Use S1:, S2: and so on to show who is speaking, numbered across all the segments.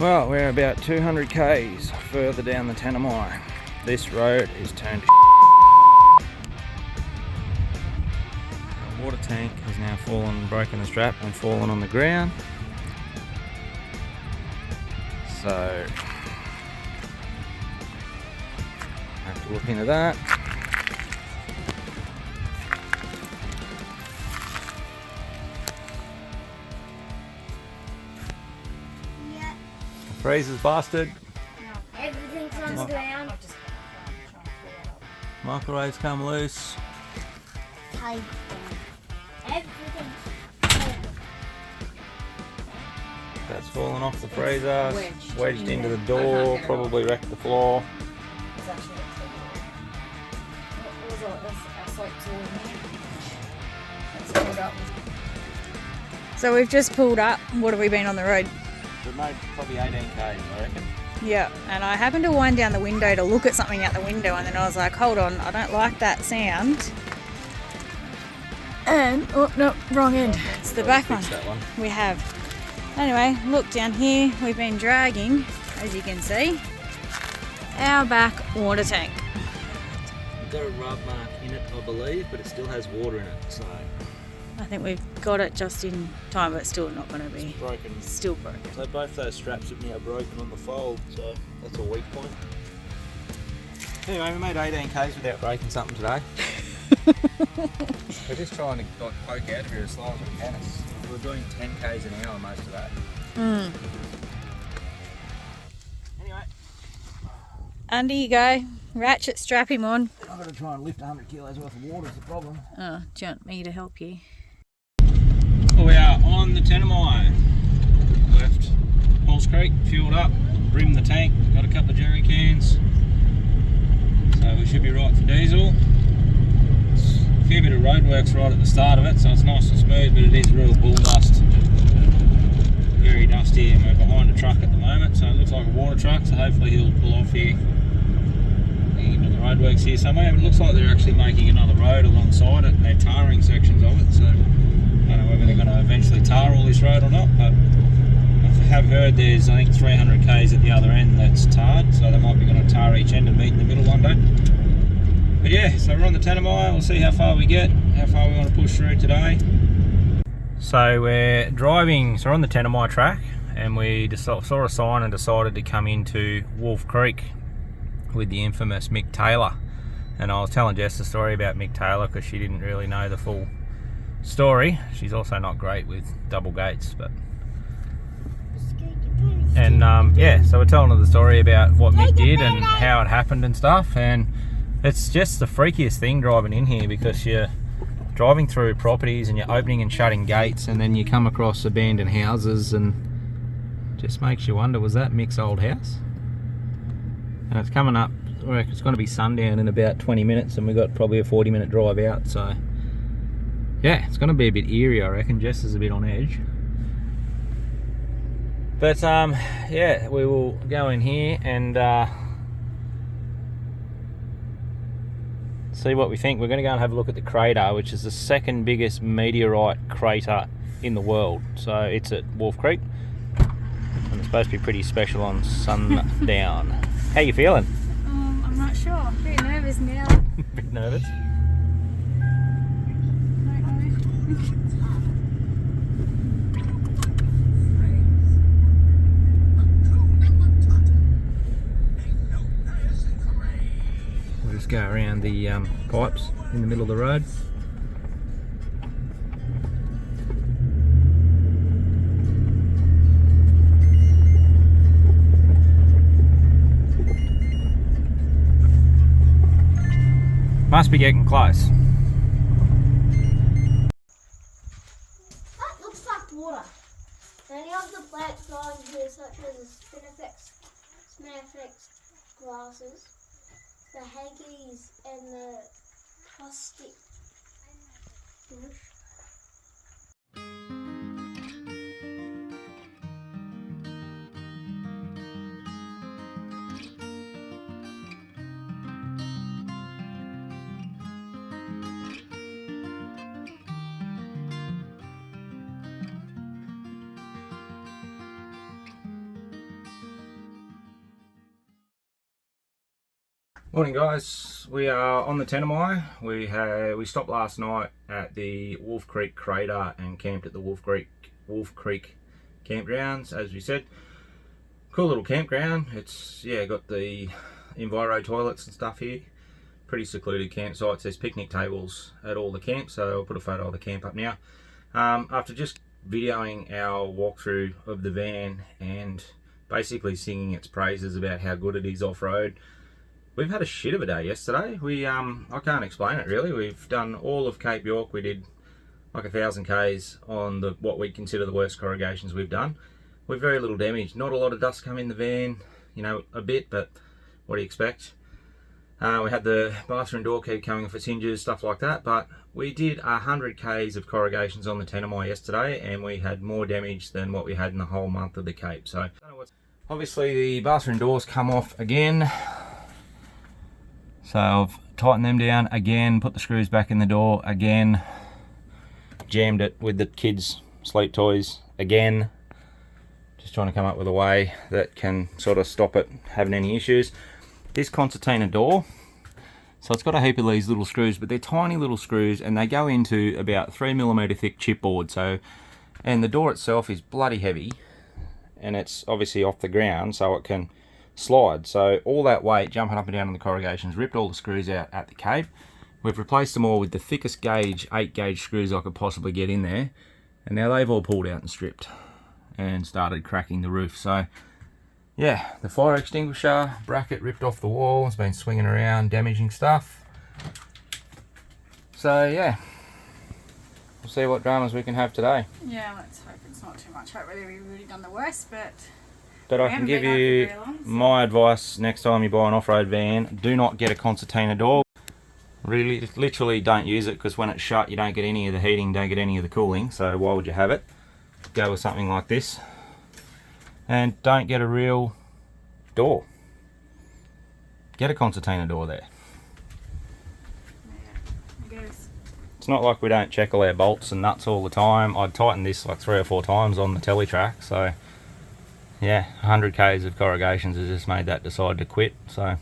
S1: Well, we're about 200 k's further down the Tanami. This road is turned to The water tank has now fallen, broken the strap and fallen on the ground. So, have to look into that.
S2: Yeah.
S1: The freezer's busted.
S2: Everything's on the ground.
S1: Microwave's come loose.
S2: Everything's
S1: That's fallen off the freezer, wedged into the door, probably wrecked the floor.
S3: So we've just pulled up. What have we been on the road?
S1: We've made probably 18 k's, I reckon.
S3: Yeah, and I happened to wind down the window to look at something out the window, and then I was like, hold on, I don't like that sound. And, oh no, wrong end. It's the back one.
S1: That one.
S3: We have. Anyway, look down here, we've been dragging, as you can see, our back water tank.
S1: It's got a rub mark in it, I believe, but it still has water in it, so...
S3: I think we've got it just in time, but it's still not going to be.
S1: It's broken.
S3: Still broken.
S1: So both those straps have now broken on the fold, so that's a weak point. Anyway, we made 18 k's without breaking something today. We're just trying to like, poke out of here as slow as we can. We're doing 10 k's an hour most of that. Anyway.
S3: Under you go. Ratchet, strap him on.
S1: I've got to try and lift 100 kilos worth of water is the problem.
S3: Oh, do you want me to help you?
S1: Well, we are on the Tanami. Left Halls Creek, fueled up, brimmed the tank, got a couple of jerry cans. So we should be right for diesel. It's a fair bit of roadworks right at the start of it, so it's nice and smooth, but it is real bull dust. Very dusty, and we're behind a truck at the moment, so it looks like a water truck, so hopefully he'll pull off here. Into the roadworks here somewhere. It looks like they're actually making another road alongside it, and they're tarring sections of it, so I don't know whether they're going to eventually tar all this road or not, but I have heard there's, I think, 300 k's at the other end that's tarred, so they might be going to tar each end and meet in the middle one day. But yeah, so we're on the Tanami. We'll see how far we get, how far we want to push through today. So we're driving, so we're on the Tanami track, and we just saw a sign and decided to come into Wolfe Creek with the infamous Mick Taylor. And I was telling Jess the story about Mick Taylor because she didn't really know the full story. She's also not great with double gates, but... And yeah, so we're telling her the story about what Mick did and how it happened and stuff, and it's just the freakiest thing driving in here because you're driving through properties and you're opening and shutting gates, and then you come across abandoned houses, and just makes you wonder, was that Mick's old house? And it's coming up, I reckon it's going to be sundown in about 20 minutes, and we've got probably a 40-minute drive out, so yeah, it's going to be a bit eerie, I reckon. Jess is a bit on edge. But yeah, we will go in here and see what we think. We're going to go and have a look at the crater, which is the second biggest meteorite crater in the world. So it's at Wolfe Creek, and it's supposed to be pretty special on sundown. How you feeling?
S3: I'm not sure. A bit nervous now.
S1: A bit nervous? We'll just go around the pipes in the middle of the road. Must be getting close.
S2: That looks like water. Many of the plants growing here, such as the spinifex grasses, the hagies, and the plastic bush.
S1: Morning guys, we are on the Tanami. We stopped last night at the Wolfe Creek crater and camped at the Wolfe Creek campgrounds, as we said. Cool little campground. It's got the enviro toilets and stuff here. Pretty secluded campsites. There's picnic tables at all the camps, so I'll put a photo of the camp up now. After just videoing our walkthrough of the van and basically singing its praises about how good it is off-road, we've had a shit of a day yesterday. I can't explain it really. We've done all of Cape York. We did like 1,000 Ks on what we consider the worst corrugations we've done. With very little damage. Not a lot of dust come in the van, you know, a bit, but what do you expect? We had the bathroom door keep coming off its hinges, stuff like that, but we did 100 Ks of corrugations on the Tanami yesterday, and we had more damage than what we had in the whole month of the Cape. So obviously the bathroom doors come off again. So I've tightened them down again, put the screws back in the door again, jammed it with the kids' sleep toys again. Just trying to come up with a way that can sort of stop it having any issues. This concertina door, so it's got a heap of these little screws, but they're tiny little screws and they go into about 3mm thick chipboard. So, and the door itself is bloody heavy and it's obviously off the ground, so it can slide. So all that weight jumping up and down on the corrugations ripped all the screws out at the Cape. We've replaced them all with the thickest gauge 8-gauge screws I could possibly get in there, and now they've all pulled out and stripped and started cracking the roof. So yeah, the fire extinguisher bracket ripped off the wall. It's been swinging around, damaging stuff. So yeah, we'll see what dramas we can have today.
S3: Yeah, let's hope it's not too much. Hopefully we've already done the worst, but
S1: I can give you my advice next time you buy an off-road van: do not get a concertina door. Really, literally don't use it, because when it's shut you don't get any of the heating, don't get any of the cooling, so why would you have it? Go with something like this. And don't get a real door. Get a concertina door there.
S3: Yeah, I guess.
S1: It's not like we don't check all our bolts and nuts all the time. I'd tightened this like 3 or 4 times on the telly track, so yeah, 100 Ks of corrugations has just made that decide to quit. So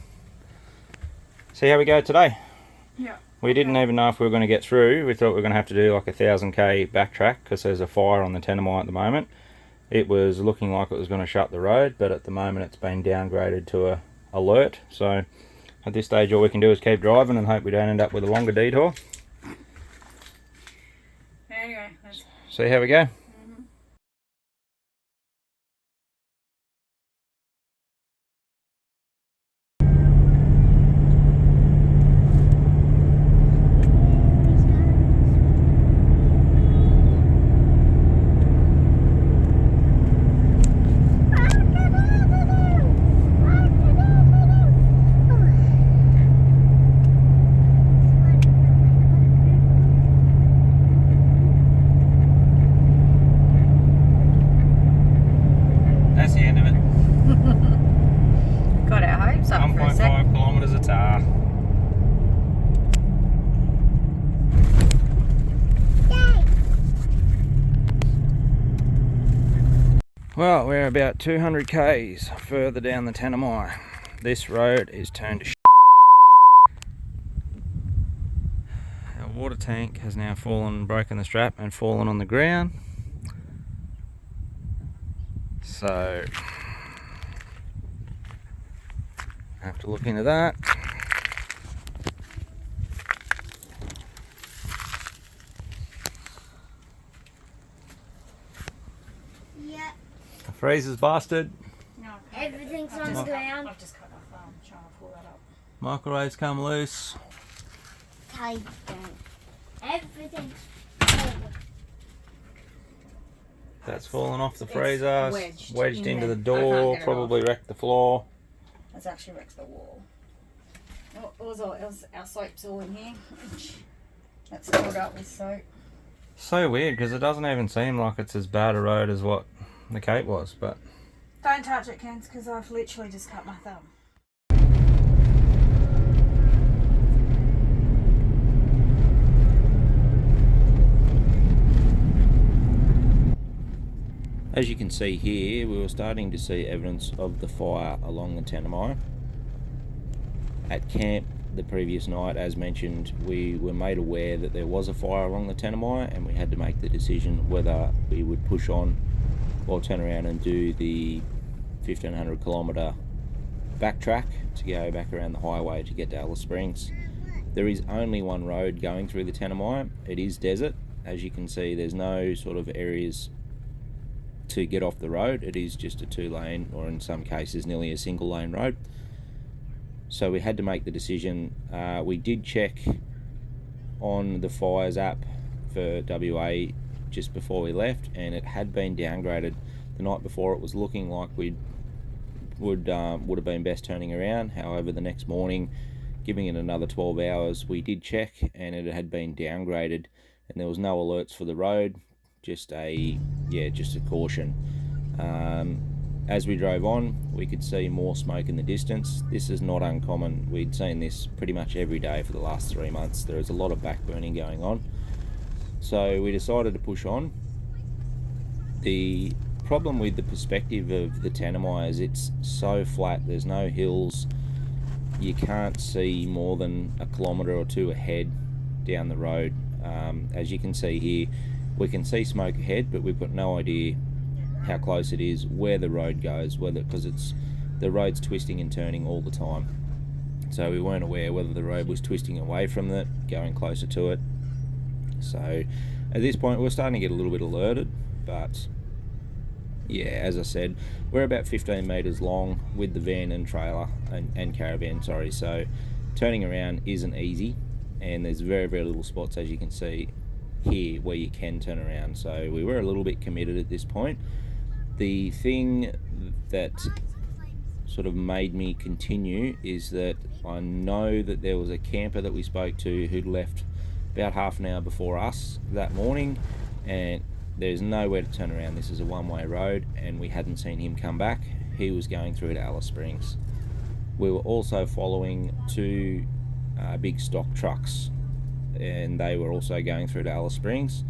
S1: see how we go today.
S3: Yeah.
S1: We didn't even know if we were going to get through. We thought we were going to have to do like 1,000 K backtrack because there's a fire on the Tanami at the moment. It was looking like it was going to shut the road, but at the moment it's been downgraded to a alert. So at this stage all we can do is keep driving and hope we don't end up with a longer detour.
S3: Anyway, let's
S1: See how we go.
S3: got our hopes up for a sec.
S1: 1.5 kilometres a tar. Well, we're about 200 Ks further down the Tanami. This road is turned to shit. Our water tank has now broken the strap and fallen on the ground. So I have to look into that.
S2: Yeah,
S1: The freezer's busted.
S3: No,
S2: everything's on the ground.
S3: I've just cut off trying to pull that up.
S1: Microwave's come loose.
S2: Tight down. Everything's
S1: That's fallen off the freezer, wedged
S3: in
S1: into
S3: there.
S1: the
S3: I
S1: door,
S3: can't get it
S1: probably wrecked the floor.
S3: That's actually wrecks the wall. It was our soap's all in here. That's filled up with soap.
S1: So weird, because it doesn't even seem like it's as bad a road as what the Cape was, but
S3: Don't touch it, Kens, because I've literally just cut my thumb.
S1: as you can see here, we were starting to see evidence of the fire along the Tanami. At camp the previous night, as mentioned, we were made aware that there was a fire along the Tanami, and we had to make the decision whether we would push on or turn around and do the 1,500 kilometre backtrack to go back around the highway to get to Alice Springs. There is only one road going through the Tanami. It is desert. As you can see, there's no sort of areas to get off the road. It is just a 2-lane, or in some cases nearly a single lane road. So we had to make the decision. We did check on the fires app for WA just before we left, and it had been downgraded. The night before it was looking like we would have been best turning around. However, the next morning, giving it another 12 hours, we did check and it had been downgraded, and there was no alerts for the road, just a caution. As we drove on, we could see more smoke in the distance. This is not uncommon. We'd seen this pretty much every day for the last 3 months. There is a lot of backburning going on. So we decided to push on. The problem with the perspective of the Tanami is it's so flat. There's no hills. You can't see more than a kilometre or two ahead down the road. As you can see here, we can see smoke ahead, but we've got no idea how close it is, where the road goes, because the road's twisting and turning all the time. So we weren't aware whether the road was twisting away from it, going closer to it. So at this point we're starting to get a little bit alerted, but yeah, as I said, we're about 15 metres long with the van and trailer and caravan, sorry. So turning around isn't easy, and there's very, very little spots, as you can see here, where you can turn around. So we were a little bit committed at this point. The thing that sort of made me continue is that I know that there was a camper that we spoke to who'd left about half an hour before us that morning, and there's nowhere to turn around. This is a one-way road, and we hadn't seen him come back. He was going through to Alice Springs. We were also following 2 big stock trucks, and they were also going through to Alice Springs.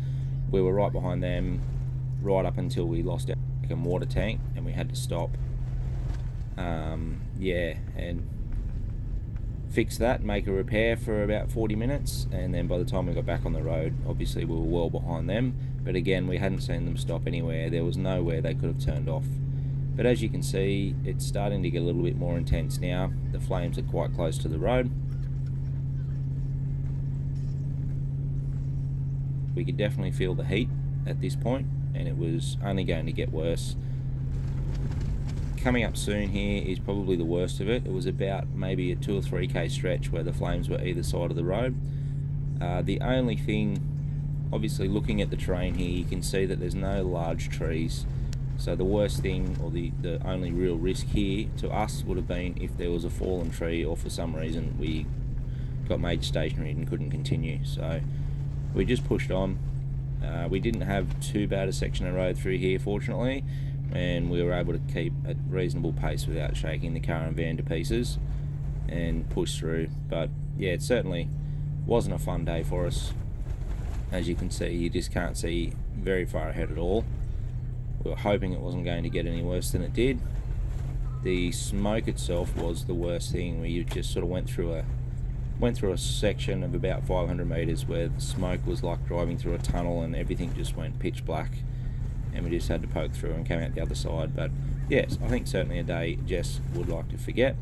S1: We were right behind them right up until we lost our water tank, and we had to stop and fix that, make a repair for about 40 minutes, and then by the time we got back on the road, obviously we were well behind them, but again, we hadn't seen them stop anywhere. There was nowhere they could have turned off. But as you can see, it's starting to get a little bit more intense now. The flames are quite close to the road. We could definitely feel the heat at this point, and it was only going to get worse. Coming up soon here is probably the worst of it. It was about maybe a 2 or 3k stretch where the flames were either side of the road. The only thing, obviously looking at the terrain here, you can see that there's no large trees. So the worst thing, or the only real risk here to us would have been if there was a fallen tree, or for some reason we got made stationary and couldn't continue. So we just pushed on. We didn't have too bad a section of road through here, fortunately, and we were able to keep a reasonable pace without shaking the car and van to pieces and push through. But yeah, it certainly wasn't a fun day for us. As you can see, you just can't see very far ahead at all. We were hoping it wasn't going to get any worse than it did. The smoke itself was the worst thing, where you just sort of went through a section of about 500 metres where the smoke was like driving through a tunnel, and everything just went pitch black, and we just had to poke through and came out the other side. But yes, I think certainly a day Jess would like to forget,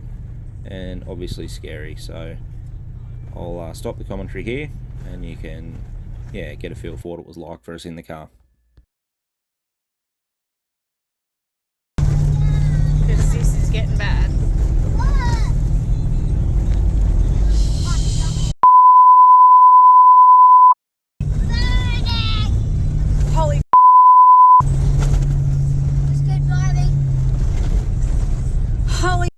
S1: and obviously scary. So I'll stop the commentary here, and you can get a feel for what it was like for us in the car.
S3: Because this is getting bad. Holy
S2: It's good driving.
S3: holy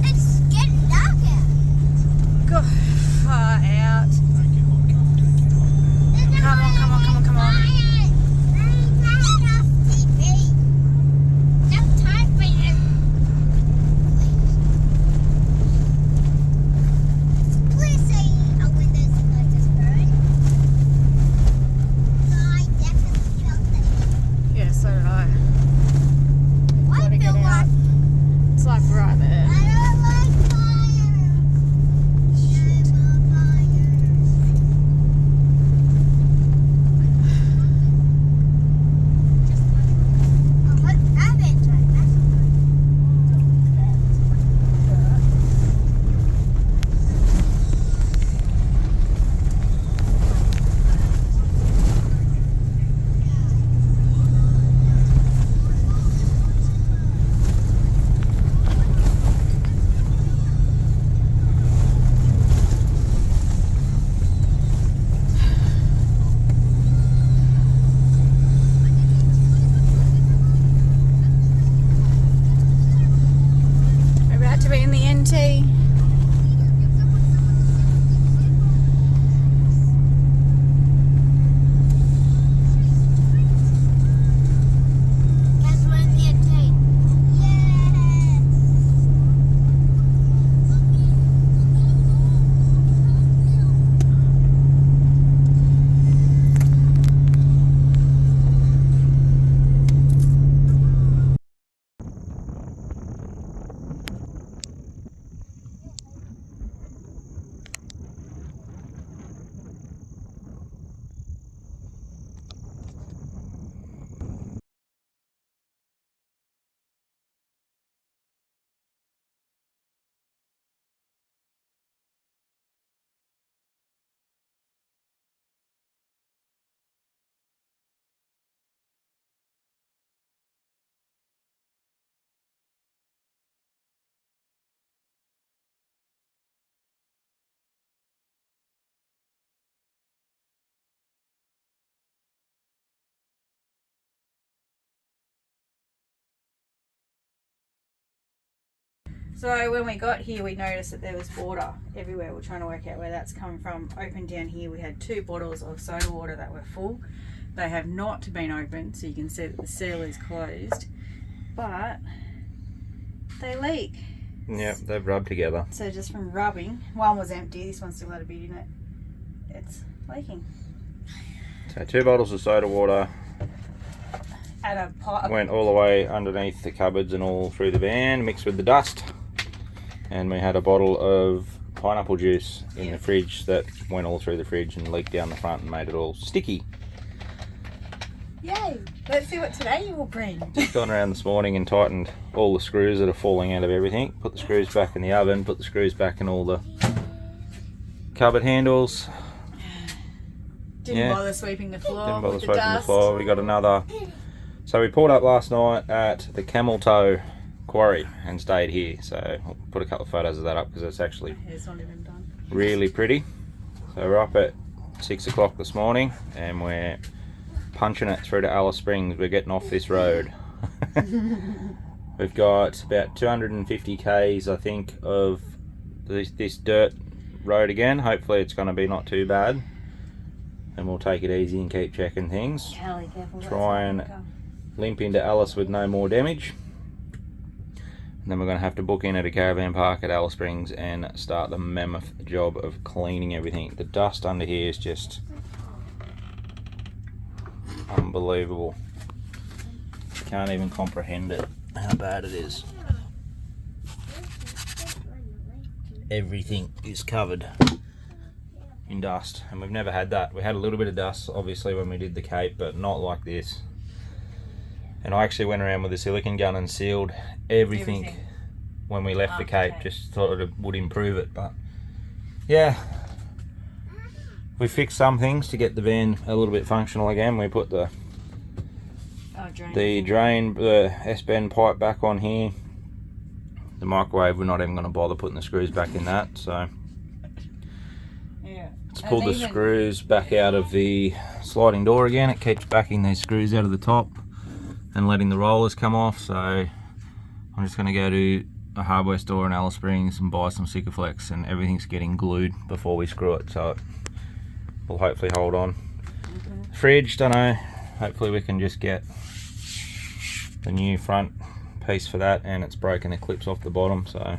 S2: It's getting dark out.
S3: go far out. Come on. So when we got here, we noticed that there was water everywhere. We're trying to work out where that's coming from. Open down here, we had 2 bottles of soda water that were full. They have not been opened, so you can see that the seal is closed, but they leak.
S1: Yep, they've rubbed together.
S3: So just from rubbing, one was empty, this one still had a bit in it. It's leaking.
S1: So 2 bottles of soda water
S3: At a pot.
S1: went all the way underneath the cupboards and all through the van, mixed with the dust. And we had a bottle of pineapple juice in the fridge that went all through the fridge and leaked down the front and made it all sticky.
S3: Yay! Let's see what today you will bring.
S1: Just gone around this morning and tightened all the screws that are falling out of everything. Put the screws back in the oven, put the screws back in all the cupboard handles.
S3: Didn't bother sweeping the floor.
S1: Didn't bother
S3: with
S1: sweeping the
S3: dust.
S1: floor. We got another. So we pulled up last night at the Camel Toe Quarry and stayed here. So I'll put a couple of photos of that up because it's actually
S3: It's not even done.
S1: really pretty. So we're up at 6 o'clock this morning and we're punching it through to Alice Springs. We're getting off this road. We've got about 250 k's I think of this dirt road again. Hopefully it's going to be not too bad and we'll take it easy and keep checking things.
S3: Kelly, careful.
S1: Try and limp into Alice with no more damage. And then we're going to have to book in at a caravan park at Alice Springs and start the mammoth job of cleaning everything. The dust under here is just unbelievable. Can't even comprehend it, how bad it is. Everything is covered in dust and we've never had that. We had a little bit of dust obviously when we did the Cape, but not like this. And I actually went around with a silicone gun and sealed everything when we left the Cape. Just thought it would improve it, but yeah. We fixed some things to get the van a little bit functional again. We put the S-bend pipe back on here. The microwave, we're not even going to bother putting the screws back in that. So let's pull the screws back out of the sliding door again. It keeps backing these screws out of the top and letting the rollers come off. So I'm just going to go to a hardware store in Alice Springs and buy some Sikaflex, and everything's getting glued before we screw it. So we'll hopefully hold on. Fridge, don't know. Hopefully we can just get the new front piece for that, and it's broken the clips off the bottom. So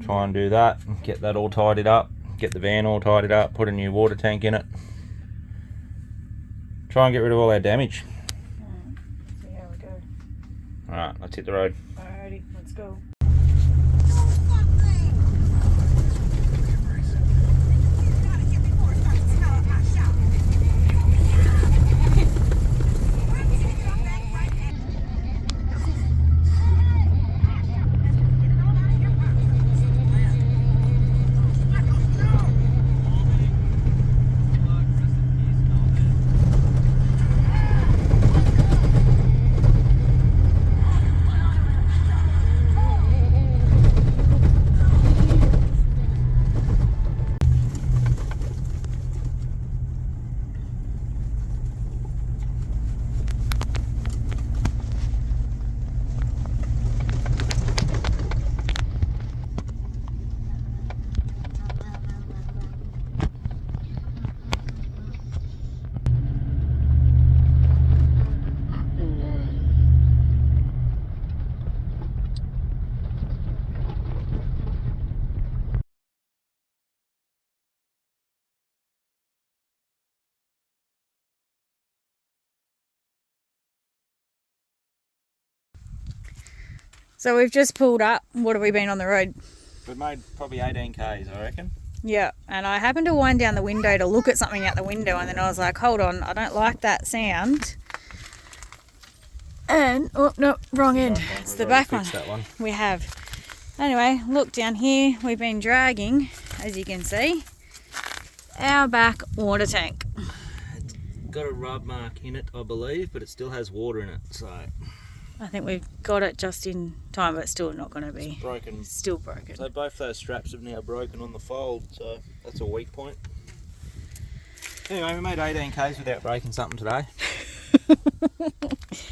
S1: try and do that, and get that all tidied up, get the van all tidied up, put a new water tank in it. Try and get rid of all our damage.
S3: See how we go.
S1: Alright, let's hit the road.
S3: Alrighty, let's go. So we've just pulled up. What have we been on the road?
S1: We've made probably 18 k's, I reckon.
S3: Yeah, and I happened to wind down the window to look at something out the window, and then I was like, hold on, I don't like that sound. And, oh no, wrong end. It's the back one.
S1: That one.
S3: We have. Anyway, look down here. We've been dragging, as you can see, our back water tank.
S1: It's got a rub mark in it, I believe, but it still has water in it, so
S3: I think we've got it just in time, but it's still not going to be.
S1: it's broken.
S3: Still broken.
S1: So both those straps have now broken on the fold, so that's a weak point. Anyway, we made 18 k's without breaking something today.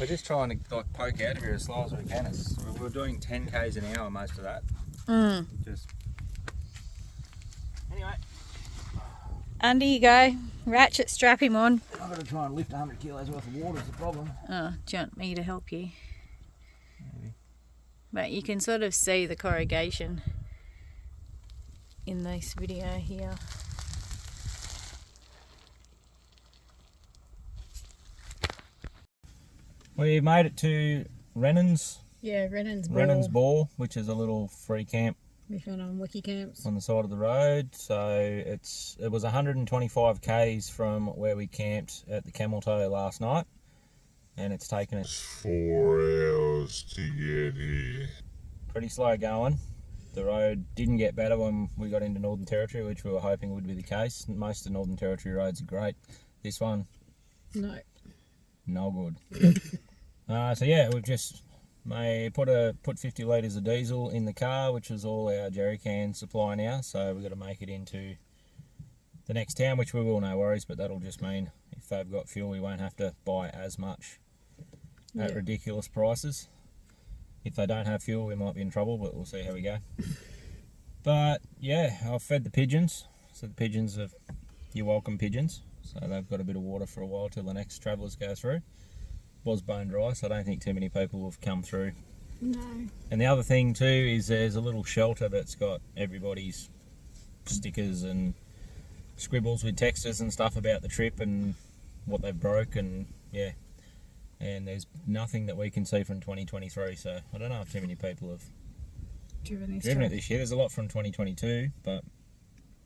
S1: We're just trying to like poke out of here as slow as we can. We're doing 10 k's an hour most of that. Just anyway.
S3: Under you go. Ratchet, strap him on.
S1: I've got to try and lift 100 kilos worth of water is the problem.
S3: Oh, do you want me to help you?
S1: Maybe.
S3: But you can sort of see the corrugation in this video here.
S1: We made it to Rennan's.
S3: Yeah, Rennan's
S1: Ball, which is a little free camp
S3: we found on Wiki Camps
S1: on the side of the road. So it was 125 k's from where we camped at the Camel Toe last night, and it's taken us
S4: 4 hours to get here.
S1: Pretty slow going. The road didn't get better when we got into Northern Territory, which we were hoping would be the case. Most of the Northern Territory roads are great. This one,
S3: no
S1: good. So yeah, we've just put 50 litres of diesel in the car, which is all our jerry can supply now. So we've got to make it into the next town, which we will, no worries. But that'll just mean if they've got fuel, we won't have to buy as much at ridiculous prices. If they don't have fuel, we might be in trouble, but we'll see how we go. But yeah, I've fed the pigeons. So the pigeons are your welcome pigeons. So they've got a bit of water for a while till the next travellers go through. Was bone dry, so I don't think too many people have come through.
S3: No.
S1: And the other thing too is there's a little shelter that's got everybody's stickers and scribbles with texters and stuff about the trip and what they've broke, and yeah. And there's nothing that we can see from 2023, so I don't know if too many people have driven it this year. There's a lot from 2022, but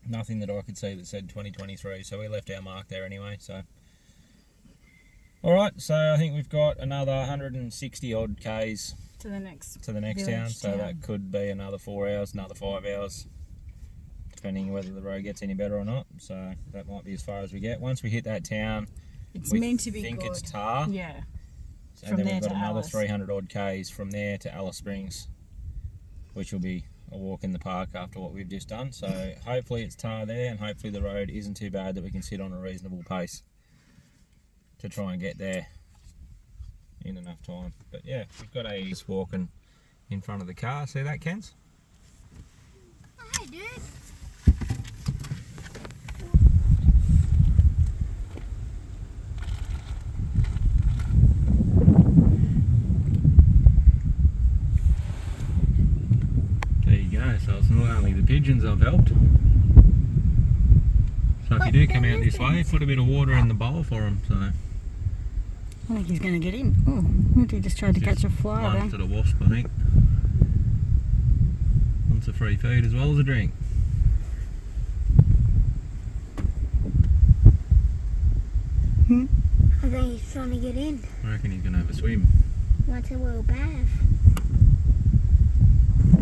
S1: nothing that I could see that said 2023, so we left our mark there anyway. So alright, so I think we've got another 160 odd k's
S3: to the next
S1: town, so that could be another 4 hours, another 5 hours, depending whether the road gets any better or not. So that might be as far as we get. Once we hit that town,
S3: it's meant to be
S1: think
S3: good.
S1: It's tar.
S3: Yeah.
S1: And then we've got another 300 odd k's from there to Alice Springs, which will be a walk in the park after what we've just done. So hopefully it's tar there, and hopefully the road isn't too bad that we can sit on a reasonable pace to try and get there in enough time. But yeah, we've got just walking in front of the car. See that, Kens?
S2: Hi, dude.
S1: There you go. So it's not only the pigeons I've helped. So if you do come out this way, put a bit of water in the bowl for them. So
S3: I think he's going to get in. Oh, I think he just tried to catch a fly.
S1: After the wasp, I think. Wants a free feed as well as a drink.
S2: I think he's trying to get in.
S1: I reckon he's going to have a swim.
S2: Wants a little bath.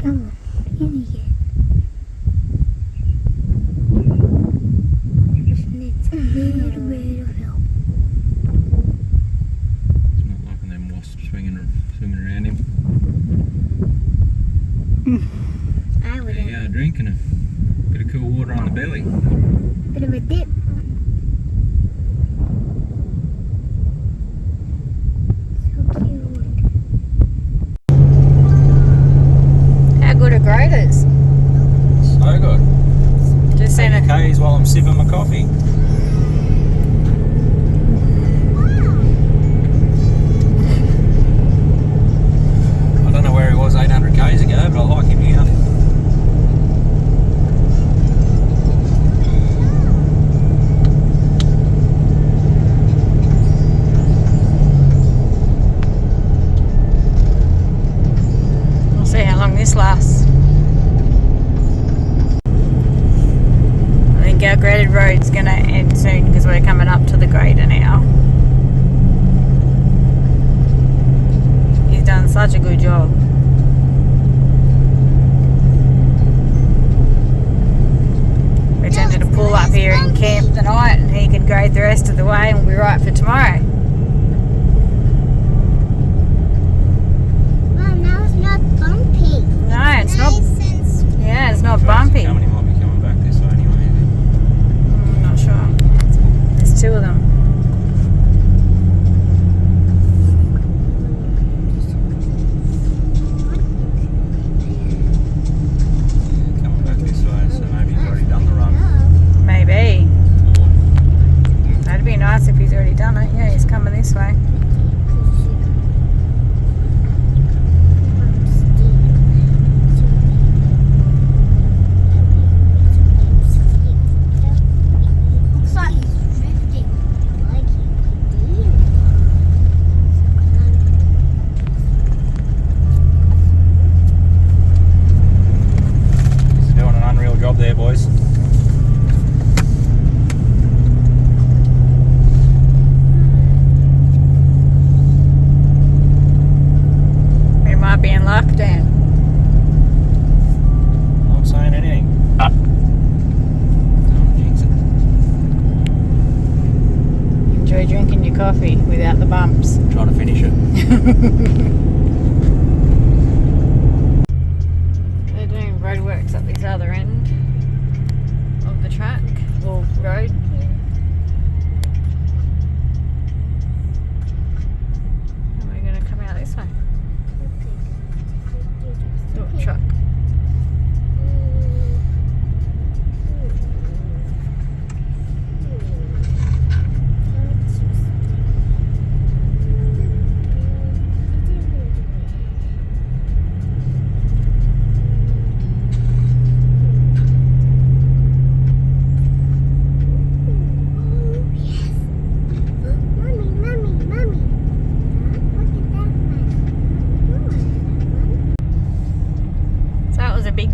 S2: Come on, in you get. Needs a little bit of help.
S1: It's not liking them wasps swimming around him.
S2: I would
S1: There you go, a drink and a bit of cool water on the belly.
S2: Bit of a dip. So cute.
S3: How good are graders?
S1: So good.
S3: Just seen a
S1: K's while I'm sipping my coffee. I don't know where he was 800 k's ago, but I like him here.
S3: We'll see how long this lasts. I think our graded road's going to end soon because we're coming up to the grader now. He's done such a good job. We tended to pull up here and camp the night, and he can grade the rest of the way and we'll be right for tomorrow.
S2: Mom, now it's not bumpy.
S3: No, it's not. Yeah, it's not bumpy.
S1: How many might be coming back this way anyway?
S3: I'm not sure. There's two of them. drinking your coffee without the bumps.
S1: Trying to finish it.
S3: They're doing roadworks up this other end of the track or road. And we're going to come out this way. Oh, truck.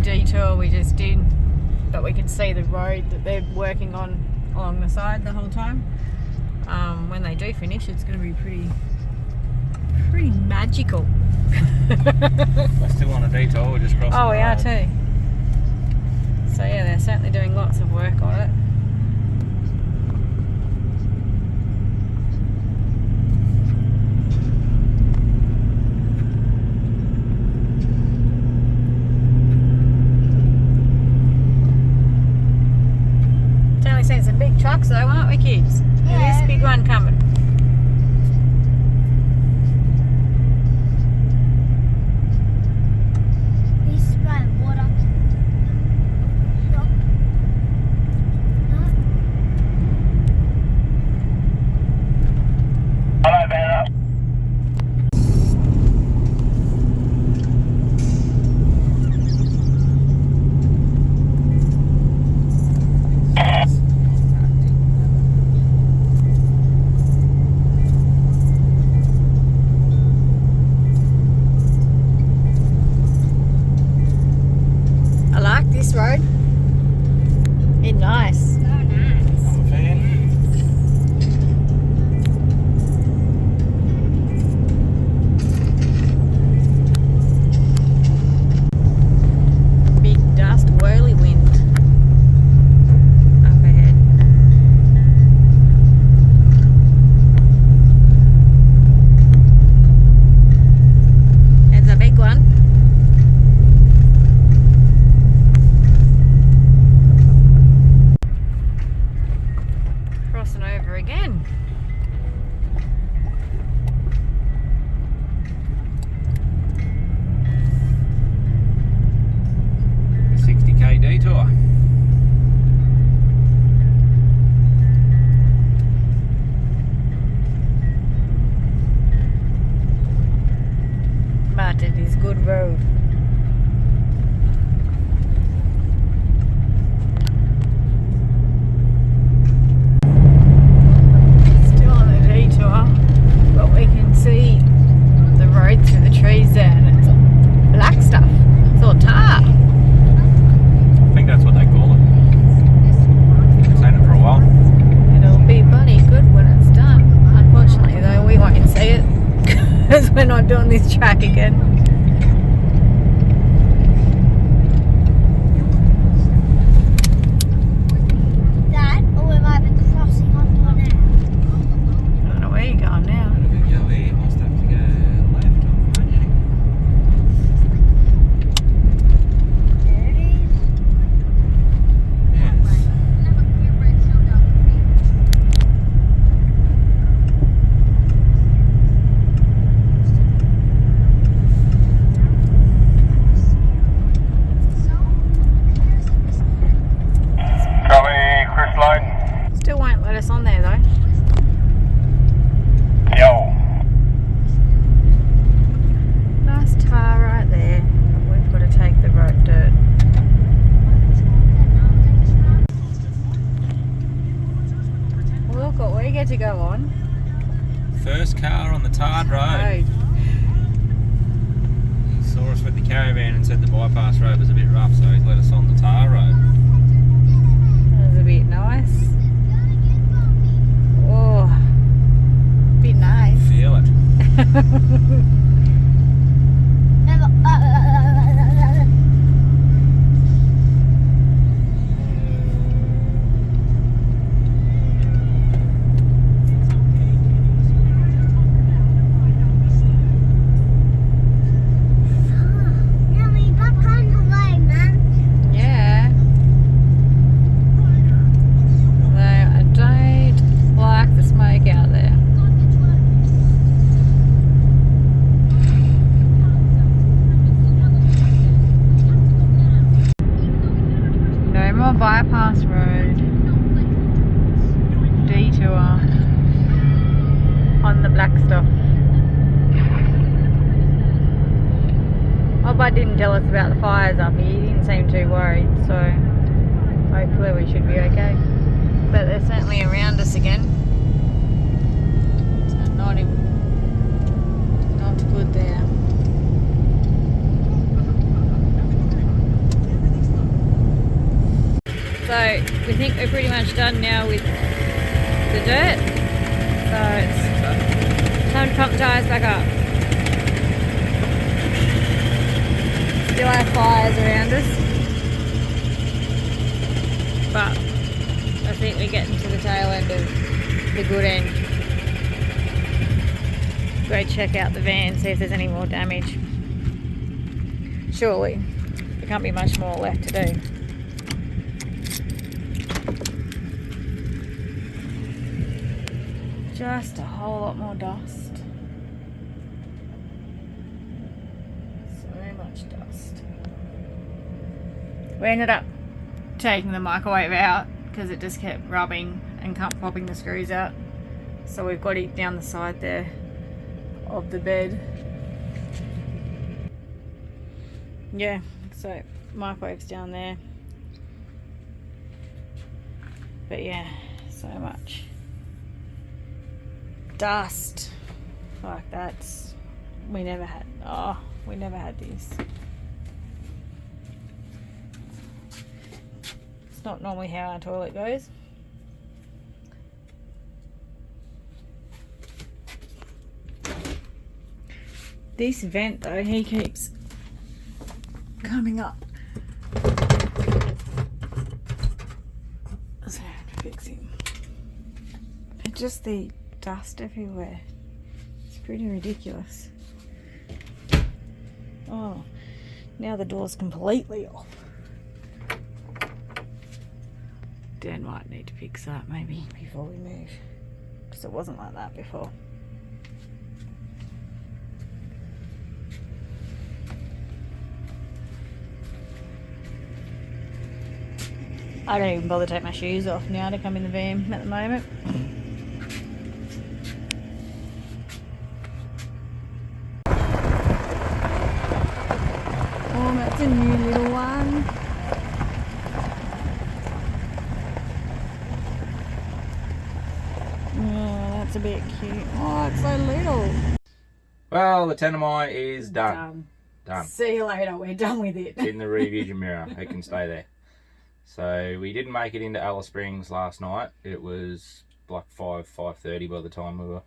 S3: Detour we just did, but we could see the road that they're working on along the side the whole time. When they do finish, it's going to be pretty magical.
S1: We're still on a detour, we're just crossing.
S3: Oh, we
S1: the
S3: are
S1: road.
S3: too. So yeah, they're certainly doing lots of work on it. Seen some big trucks though, aren't we, kids?
S2: Yeah.
S3: This big one coming.
S2: He's spraying water. No.
S5: Hello, Vanna.
S3: This road. It's nice.
S2: So nice.
S1: I'm a fan.
S3: Big dust whirlwind up ahead. There's a big one. Crossing over again.
S1: A 60k detour.
S3: But it is good road. Still on the detour, but we can see the road through the trees there, and it's all black stuff. It's all tar.
S1: I think that's what they call it. Been saying it for a while.
S3: It'll be bloody good when it's done. Unfortunately though, we won't see it because we're not doing this track again.
S2: That, or we might be crossing onto an air.
S3: I don't know where you're going now.
S1: Go here, must have to go left on Magic.
S2: There it is.
S1: Yes.
S5: Copy, Chris Line.
S3: Still won't let us on there though.
S5: Yo.
S3: Nice tar right there. We've got to take the road dirt. Well, look what we get to go on.
S1: First car on the tarred road.
S3: Road.
S1: He saw us with the caravan and said the bypass road was a bit rough, so he's let us on the tar road.
S3: That was a bit nice. Oh, bit nice.
S1: Feel it.
S3: black stuff. My bud didn't tell us about the fires up here. He didn't seem too worried, so hopefully we should be okay. But they're certainly around us again. So not good there. So we think we're pretty much done now with the dirt. So it's time to pump the tyres back up. Still have fires around us, but I think we're getting to the tail end of the good end. Go check out the van, see if there's any more damage. Surely there can't be much more left to do. Just a whole lot more dust. So much dust. We ended up taking the microwave out because it just kept rubbing and kept popping the screws out. So we've got it down the side there of the bed. Yeah, so microwave's down there. But yeah, so much dust. Like that's, we never had this. It's not normally how our toilet goes. This vent though, he keeps coming up. So I have to fix him. It's just the dust everywhere. It's pretty ridiculous. Oh, now the door's completely off. Dan might need to fix that maybe before we move, because it wasn't like that before. I don't even bother to take my shoes off now to come in the van at the moment. Oh, that's a new little one. Oh, that's a bit cute. Oh, it's so little.
S1: Well, the Tanami is done. Done.
S3: See you later. We're done with it.
S1: It's in the rear vision mirror. It can stay there. So we didn't make it into Alice Springs last night. It was like 5:30 by the time we were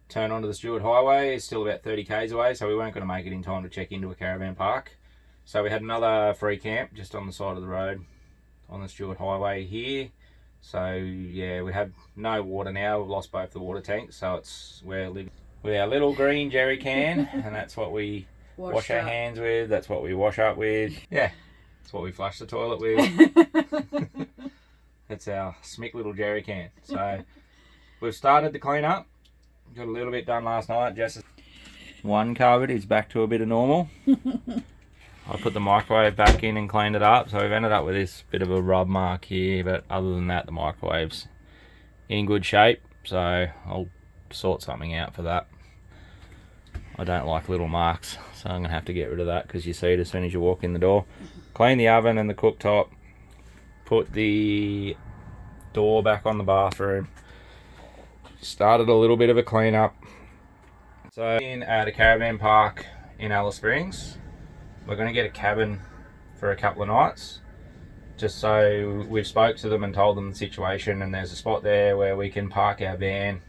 S1: turned onto the Stewart Highway. It's still about 30 k's away, so we weren't going to make it in time to check into a caravan park. So we had another free camp just on the side of the road on the Stewart Highway here. So yeah, we have no water now. We've lost both the water tanks, so we're living with our little green jerry can, and that's what we wash our hands with. That's what we wash up with. Yeah. That's what we flush the toilet with. That's our smick little jerry can. So we've started the clean up. Got a little bit done last night. Just one cupboard is back to a bit of normal. I put the microwave back in and cleaned it up. So we've ended up with this bit of a rub mark here. But other than that, the microwave's in good shape. So I'll sort something out for that. I don't like little marks, so I'm going to have to get rid of that because you see it as soon as you walk in the door. Clean the oven and the cooktop. Put the door back on the bathroom. Started a little bit of a clean up. So in at a caravan park in Alice Springs, we're going to get a cabin for a couple of nights. Just so we've spoke to them and told them the situation, and there's a spot there where we can park our van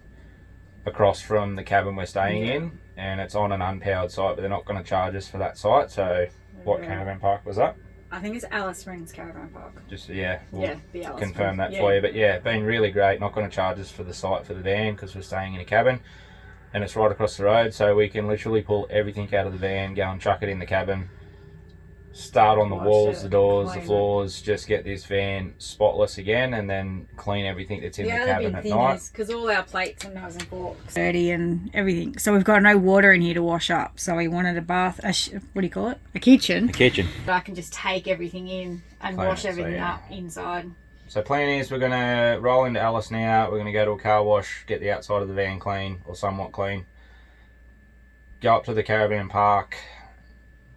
S1: across from the cabin we're staying in, and it's on an unpowered site, but they're not going to charge us for that site. So what caravan park was that?
S3: I think it's Alice Springs Caravan Park.
S1: Just yeah, we'll
S3: the Alice
S1: confirm
S3: Springs.
S1: that for you. But yeah, been really great. Not going to charge us for the site for the van because we're staying in a cabin, and it's right across the road, so we can literally pull everything out of the van, go and chuck it in the cabin, start on the walls, the doors, the floors, just get this van spotless again, and then clean everything that's in the cabin at night.
S3: Because all our plates and knives and forks dirty and everything, so we've got no water in here to wash up. So we wanted a bath, what do you call it? A kitchen.
S1: A kitchen.
S3: But I can just take everything in and wash everything up inside.
S1: So plan is we're going to roll into Alice now. We're going to go to a car wash, get the outside of the van clean, or somewhat clean. Go up to the caravan park,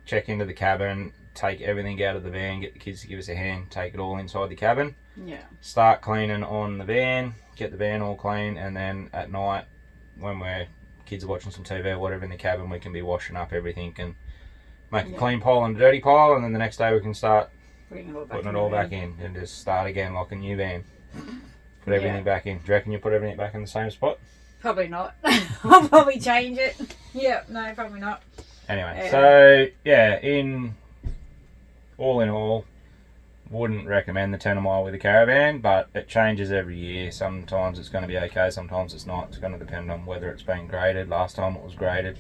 S1: check into the cabin, take everything out of the van, get the kids to give us a hand, take it all inside the cabin.
S3: Yeah.
S1: Start cleaning on the van, get the van all clean, and then at night, when kids are watching some TV or whatever in the cabin, we can be washing up everything and make a clean pile and a dirty pile, and then the next day we can start putting it all back in and just start again like a new van. Put everything back in. Do you reckon you put everything back in the same spot?
S3: Probably not. I'll probably change it. Yeah, no, probably not.
S1: Anyway, so yeah, in all, wouldn't recommend the Tanami with a caravan, but it changes every year. Sometimes it's going to be okay, sometimes it's not. It's going to depend on whether it's been graded. Last time it was graded.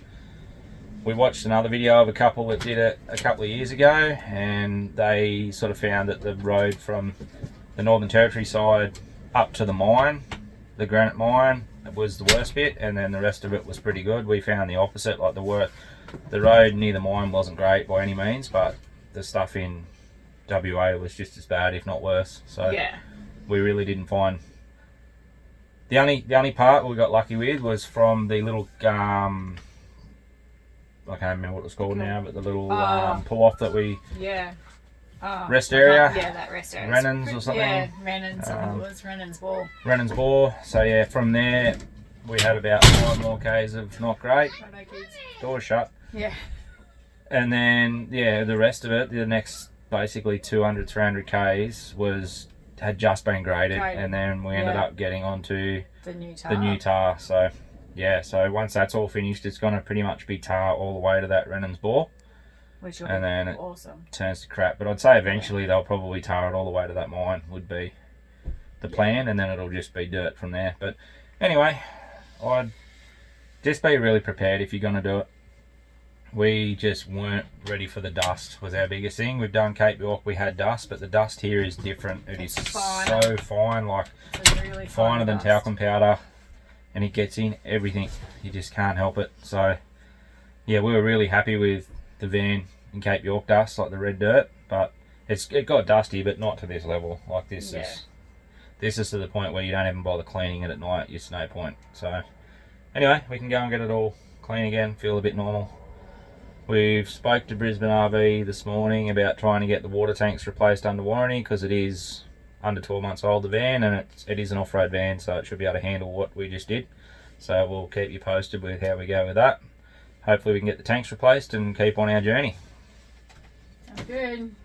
S1: We watched another video of a couple that did it a couple of years ago, and they sort of found that the road from the Northern Territory side up to the mine, the granite mine, was the worst bit, and then the rest of it was pretty good. We found the opposite, like the road near the mine wasn't great by any means, but the stuff in WA was just as bad, if not worse. So we really didn't find. The only part we got lucky with was from the little I can't remember what it's called now, but the little pull off that we rest area.
S3: Yeah, that rest area.
S1: Renans or something.
S3: Yeah, Renans. I think it was Renans Ball.
S1: Renans Ball. So yeah, from there we had about 5 more k's of not great. Doors shut.
S3: Yeah.
S1: And then the rest of it, the next basically 200, 300 k's had just been graded, and then we ended up getting onto
S3: the new tar.
S1: So so once that's all finished, it's going to pretty much be tar all the way to that Renans Bore.
S3: Which will
S1: and then
S3: be awesome.
S1: It turns to crap. But I'd say eventually they'll probably tar it all the way to that mine, would be the plan, and then it'll just be dirt from there. But anyway, I'd just be really prepared if you're going to do it. We just weren't ready for the dust, was our biggest thing. We've done Cape York, we had dust, but the dust here is different. It's so fine, like
S3: really
S1: finer than talcum powder, and it gets in everything. You just can't help it. So yeah, we were really happy with the van in Cape York dust, like the red dirt, but it got dusty, but not to this level. Like this is to the point where you don't even bother cleaning it at night. It's no point. So anyway, we can go and get it all clean again, feel a bit normal. We've spoke to Brisbane RV this morning about trying to get the water tanks replaced under warranty, because it is under 12 months old, the van, and it is an off-road van, so it should be able to handle what we just did. So we'll keep you posted with how we go with that. Hopefully we can get the tanks replaced and keep on our journey.
S3: Sounds good.